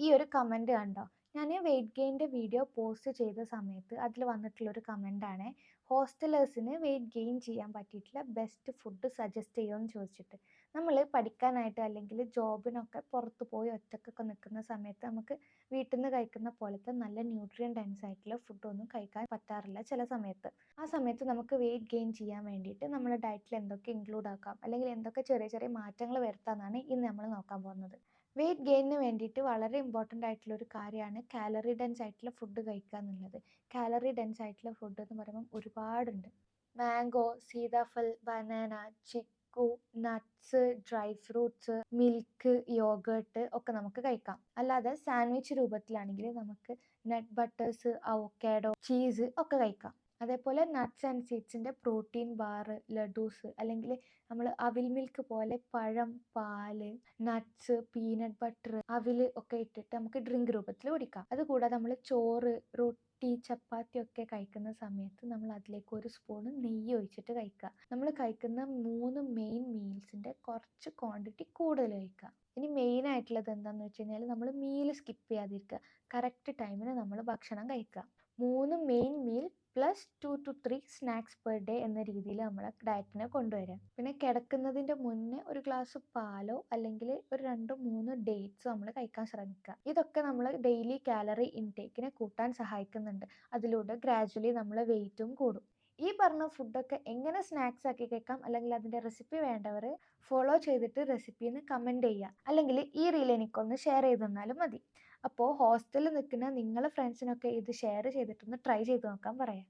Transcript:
ഈ ഒരു കമൻറ്റ് കണ്ടോ? ഞാൻ വെയിറ്റ് ഗെയിൻ്റെ വീഡിയോ പോസ്റ്റ് ചെയ്ത സമയത്ത് അതിൽ വന്നിട്ടുള്ളൊരു കമൻറ്റാണ്. ഹോസ്റ്റലേഴ്സിന് വെയിറ്റ് ഗെയിൻ ചെയ്യാൻ പറ്റിയിട്ടുള്ള ബെസ്റ്റ് ഫുഡ് സജസ്റ്റ് ചെയ്യുമോയെന്ന് ചോദിച്ചിട്ട്. നമ്മൾ പഠിക്കാനായിട്ട് അല്ലെങ്കിൽ ജോബിനൊക്കെ പുറത്ത് പോയി ഒറ്റക്കൊക്കെ നിൽക്കുന്ന സമയത്ത് നമുക്ക് വീട്ടിൽ നിന്ന് കഴിക്കുന്ന പോലത്തെ നല്ല ന്യൂട്രിയൻ ഡെൻസ് ആയിട്ടുള്ള ഫുഡൊന്നും കഴിക്കാൻ പറ്റാറില്ല ചില സമയത്ത്. ആ സമയത്ത് നമുക്ക് വെയിറ്റ് ഗെയിൻ ചെയ്യാൻ വേണ്ടിയിട്ട് നമ്മുടെ ഡയറ്റിൽ എന്തൊക്കെ ഇൻക്ലൂഡ് ആക്കാം, അല്ലെങ്കിൽ എന്തൊക്കെ ചെറിയ ചെറിയ മാറ്റങ്ങൾ വരുത്താമെന്നാണ് ഇന്ന് നമ്മൾ നോക്കാൻ പോകുന്നത്. വെയിറ്റ് ഗെയിനിന് വേണ്ടിയിട്ട് വളരെ ഇമ്പോർട്ടൻ്റ് ആയിട്ടുള്ള ഒരു കാര്യമാണ് കാലറി ഡെൻസ് ആയിട്ടുള്ള ഫുഡ് കഴിക്കുക എന്നുള്ളത്. കാലറി ഡെൻസ് ആയിട്ടുള്ള ഫുഡ് എന്ന് പറയുമ്പം ഒരുപാടുണ്ട്. Mango, sitaphal, banana, chikoo, nuts, dry fruits, milk, yoghurt ഒക്കെ നമുക്ക് കഴിക്കാം. അല്ലാതെ സാൻഡ്വിച്ച് രൂപത്തിലാണെങ്കിൽ നമുക്ക് നട്ട് ബട്ടേഴ്സ്, അവോക്കാഡോ, ചീസ് ഒക്കെ കഴിക്കാം. അതേപോലെ നട്ട്സ് ആൻഡ് സീഡ്സിൻ്റെ പ്രോട്ടീൻ ബാർ, ലഡൂസ്, അല്ലെങ്കിൽ നമ്മൾ അവിൽ മിൽക്ക് പോലെ പഴം, പാല്, നട്ട്സ്, പീനട്ട് ബട്ടർ, അവിൽ ഒക്കെ ഇട്ടിട്ട് നമുക്ക് ഡ്രിങ്ക് രൂപത്തിൽ കുടിക്കാം. അതുകൂടാതെ നമ്മൾ ചോറ്, റൊട്ടി, ചപ്പാത്തി ഒക്കെ കഴിക്കുന്ന സമയത്ത് നമ്മൾ അതിലേക്ക് ഒരു സ്പൂണ് നെയ്യ് ഒഴിച്ചിട്ട് കഴിക്കുക. നമ്മൾ കഴിക്കുന്ന 3 മെയിൻ മീൽസിൻ്റെ കുറച്ച് ക്വാണ്ടിറ്റി കൂടുതൽ കഴിക്കുക. ഇനി മെയിൻ ആയിട്ടുള്ളത് എന്താണെന്ന് വെച്ച് കഴിഞ്ഞാൽ നമ്മൾ മീൽ സ്കിപ്പ് ചെയ്യാതിരിക്കുക. കറക്റ്റ് ടൈമിന് നമ്മൾ ഭക്ഷണം കഴിക്കുക. 3 main meal plus 2 to 3 snacks per day എന്ന രീതിയിൽ നമ്മളെ ഡയറ്റിനെ കൊണ്ടുവരാം. പിന്നെ കിടക്കുന്നതിൻ്റെ മുന്നേ ഒരു ഗ്ലാസ് പാലോ അല്ലെങ്കിൽ ഒരു 2-3 ഡേറ്റ്സോ നമ്മൾ കഴിക്കാൻ ശ്രമിക്കുക. ഇതൊക്കെ നമ്മൾ ഡെയിലി കാലറി ഇൻടേക്കിനെ കൂട്ടാൻ സഹായിക്കുന്നുണ്ട്. അതിലൂടെ ഗ്രാജുവലി നമ്മളെ വെയിറ്റും കൂടും. ഈ പറഞ്ഞ ഫുഡൊക്കെ എങ്ങനെ സ്നാക്സ് ആക്കി കഴിക്കാം, അല്ലെങ്കിൽ അതിൻ്റെ റെസിപ്പി വേണ്ടവർ ഫോളോ ചെയ്തിട്ട് റെസിപ്പിന്ന് കമൻറ്റ് ചെയ്യുക, അല്ലെങ്കിൽ ഈ റീൽ എനിക്കൊന്ന് ഷെയർ ചെയ്ത് തന്നാലും മതി. അപ്പോൾ ഹോസ്റ്റലിൽ നിൽക്കുന്ന നിങ്ങളെ ഫ്രണ്ട്സിനൊക്കെ ഇത് ഷെയർ ചെയ്തിട്ടൊന്ന് ട്രൈ ചെയ്ത് നോക്കാൻ പറയാം.